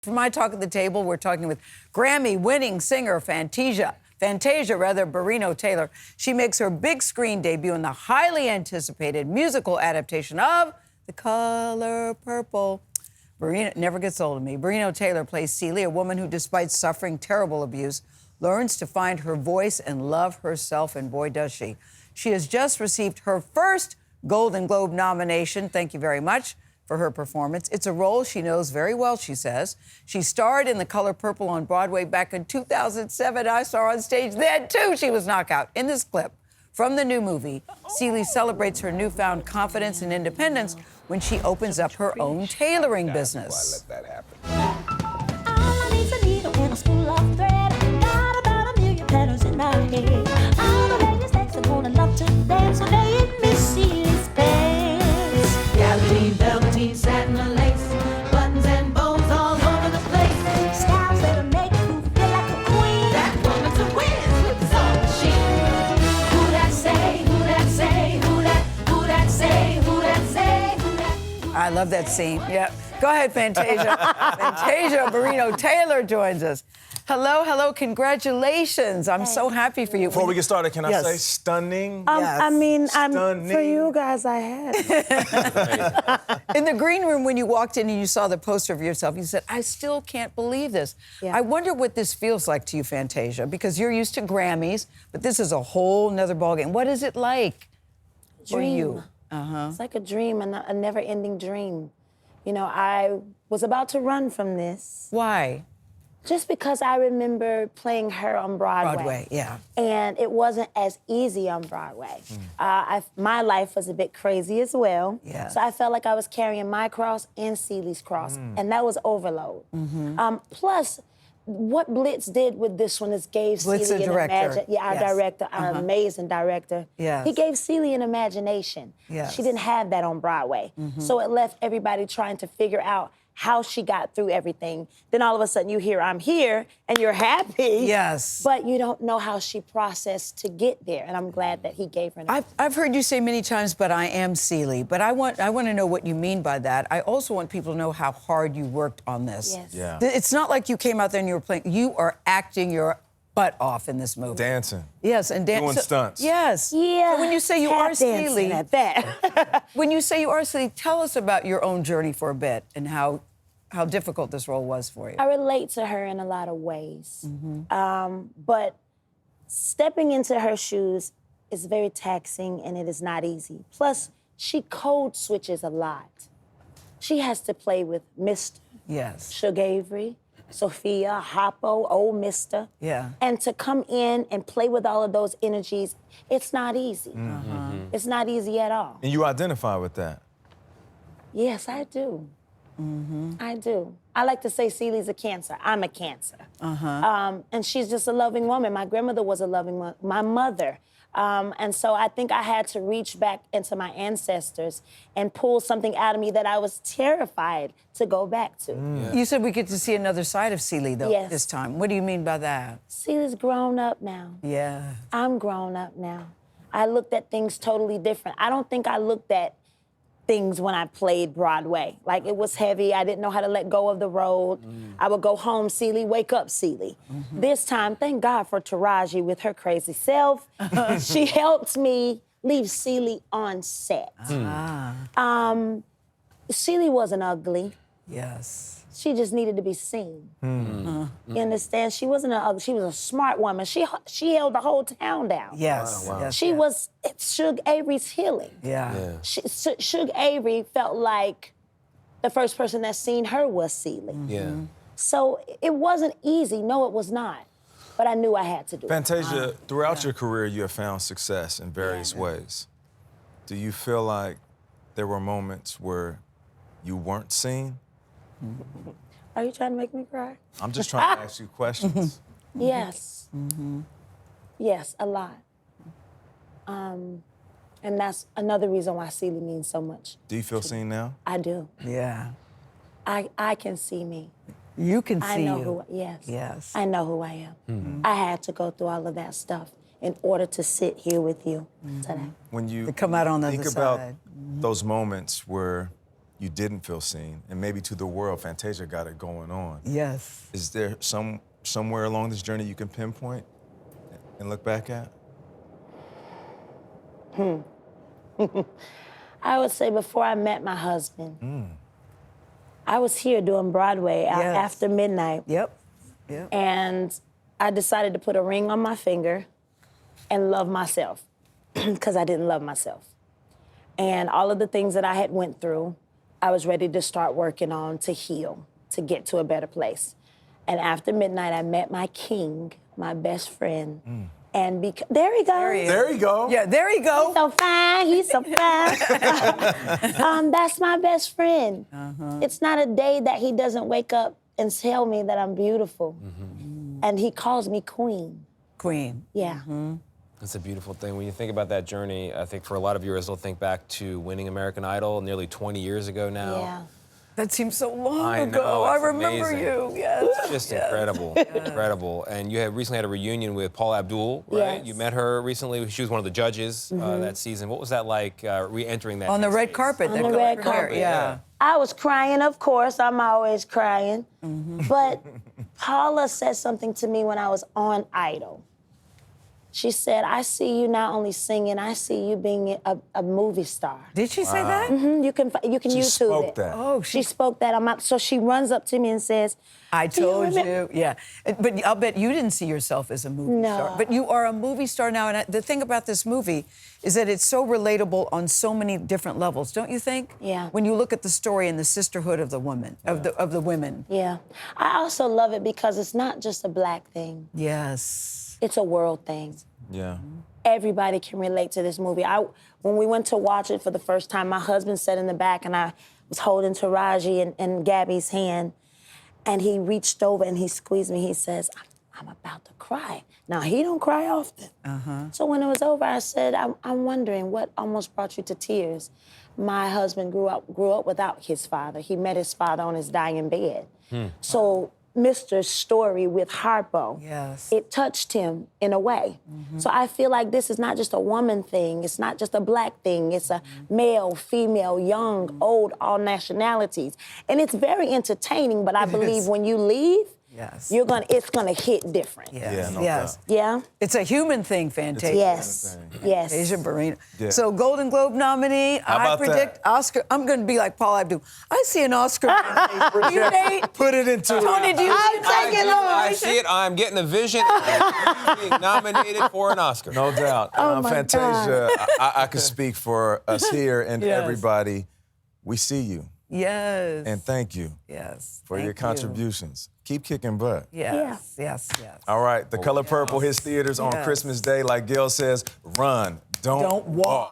For my talk at the table, we're talking with Grammy-winning singer Fantasia Barrino Taylor. She makes her big screen debut in the highly anticipated musical adaptation of The Color Purple. Barrino never gets old to me. Barrino Taylor plays Celie, a woman who, despite suffering terrible abuse, learns to find her voice and love herself, and boy, does she. She has just received her first Golden Globe nomination. Thank you very much for her performance. It's a role she knows very well, she says. She starred in The Color Purple on Broadway back in 2007. I saw her on stage then, too. She was knockout. In this clip from the new movie, Celie celebrates her newfound confidence and independence when she opens up her own tailoring business. Let that happen. All I need's a needle and a spool of thread. Got about 1,000,000 patterns in my head. All the ladies next to wanna love to dance, so they in Miss Celie's pants. Gabardine, velveteen, satin, and lace, buttons and bows all over the place. Styles that'll make you feel like a queen. That woman's a whiz with the soul machine. Who that say? Who that say? Who that say? Who that say? Who that? I love that scene. Yeah. Go ahead, Fantasia. Fantasia Barrino Taylor joins us. Hello, hello, congratulations. I'm so happy for you. Before we get started, can I Yes. say stunning? Yes. I mean, Stunning. for you guys, I had. In the green room, when you walked in and you saw the poster of yourself, you said, I still can't believe this. Yeah. I wonder what this feels like to you, Fantasia, because you're used to Grammys, but this is a whole nother ballgame. What is it like for you? It's like a dream, a never-ending dream. You know, I was about to run from this Why? just because I remember playing her on Broadway. Broadway, yeah. And it wasn't as easy on Broadway. My life was a bit crazy as well. Yeah. So I felt like I was carrying my cross and Celie's cross, and that was overload. Plus, what Blitz did with this one is gave Blitz, Celie the an director. our Yes. director, our amazing director. Yes. He gave Celie an imagination. Yes. She didn't have that on Broadway. So it left everybody trying to figure out how she got through everything. Then all of a sudden you hear, I'm here, and you're happy. Yes. But you don't know how she processed to get there, and I'm glad that he gave her an I've heard you say many times, but I am Celie. But I want to know what you mean by that. I also want people to know how hard you worked on this. Yes. Yeah. It's not like you came out there and you were playing. You are acting your butt off in this movie. Dancing. Yes, and Doing stunts. Yes. Yeah. So when you say you tap are dancing Celie, at that. when you say you are Celie, tell us about your own journey for a bit and how difficult this role was for you. I relate to her in a lot of ways. But stepping into her shoes is very taxing, and it is not easy. Plus, she code switches a lot. She has to play with Mr. Yes. Sugar Avery, Sophia, Hoppo, old Mister. Yeah. And to come in and play with all of those energies, it's not easy. It's not easy at all. And you identify with that. Yes, I do. I do. I like to say Celie's a Cancer. I'm a Cancer. And she's just a loving woman. My grandmother was a loving woman. My mother. And so I think I had to reach back into my ancestors and pull something out of me that I was terrified to go back to. You said we get to see another side of Celie, though, Yes. this time. What do you mean by that? Celie's grown up now. Yeah. I'm grown up now. I looked at things totally different. I don't think I looked at things when I played Broadway. Like, it was heavy. I didn't know how to let go of the road. I would go home, Celie, wake up, Celie. This time, thank God for Taraji with her crazy self. She helped me leave Celie on set. Celie wasn't ugly. Yes. She just needed to be seen. You understand? She wasn't an ugly. She was a smart woman. She held the whole town down. Yes. Yes. She was Suge Avery's healing. Yeah. Suge Avery felt like the first person that seen her was Celie. Yeah. So it wasn't easy. No, it was not. But I knew I had to do it. Fantasia, throughout your career, you have found success in various ways. Do you feel like there were moments where you weren't seen? Are you trying to make me cry? I'm just trying to ask you questions. Yes. Yes, a lot. And that's another reason why Celie means so much. Do you feel seen now? I do. Yeah. I can see me. You can see I know you. who. Yes. Yes. I know who I am. I had to go through all of that stuff in order to sit here with you today. When you To come out on the think other about side. those moments where you didn't feel seen, and maybe to the world, Fantasia got it going on. Yes. Is there somewhere along this journey you can pinpoint and look back at? I would say before I met my husband, I was here doing Broadway Yes. after midnight. Yep. Yep. And I decided to put a ring on my finger and love myself because I didn't love myself. And all of the things that I had went through, I was ready to start working on to heal, to get to a better place. And after midnight, I met my king, my best friend. And there he goes. There you go. Yeah, there you go. So fine, he's so fine. That's my best friend. It's not a day that he doesn't wake up and tell me that I'm beautiful. And he calls me queen. Queen. Yeah. It's a beautiful thing. When you think about that journey, I think for a lot of viewers, they'll think back to winning American Idol nearly 20 years ago now. Yeah. That seems so long I ago. know, I it's remember amazing. you. Yes. It's just incredible, incredible. And you had recently had a reunion with Paula Abdul, right? Yes. You met her recently. She was one of the judges that season. What was that like, re-entering that? On the red headspace? carpet. On that the goes red from there, carpet. Yeah. I was crying, of course. I'm always crying. But Paula said something to me when I was on Idol. She said, I see you not only singing, I see you being a movie star. Did she say that? You can She YouTube spoke it. that. Oh, She spoke that. So she runs up to me and says, I "Do you told remember-" you. Yeah. But I'll bet you didn't see yourself as a movie No. star. But you are a movie star now. And the thing about this movie is that it's so relatable on so many different levels, don't you think? Yeah. When you look at the story and the sisterhood of the women, of the women. Yeah. I also love it because it's not just a black thing. Yes. It's a world thing. Yeah. Everybody can relate to this movie. When we went to watch it for the first time, my husband sat in the back and I was holding Taraji and Gabby's hand, and he reached over and he squeezed me. He says, I'm about to cry. Now, he don't cry often. So when it was over, I said, I'm wondering what almost brought you to tears. My husband grew up without his father. He met his father on his dying bed. So Mr. story with Harpo, Yes. it touched him in a way. So I feel like this is not just a woman thing. It's not just a black thing. It's a male, female, young, old, all nationalities. And it's very entertaining, but I believe when you leave, Yes. it's gonna hit different. Yes. Yeah, no Yes. doubt. Yeah? It's a human thing, Fantasia. Yes. Yes. Fantasia Barrino. Yeah. So Golden Globe nominee. I about predict that? Oscar. I'm going to be like Paul Abdul. I see an Oscar. You, Nate? Put it into Tony, do you see an Oscar I see it. I'm getting a vision of you being nominated for an Oscar. No doubt. Oh, my Fantasia, I could speak for us here and Yes. everybody. We see you, Yes. and thank you Yes. for your Thank you. contributions. Keep kicking butt. Yes. Yes. Yes. All right, The Color Purple hits theaters on Yes. Christmas Day. Like Gayle says, run, don't Don't walk.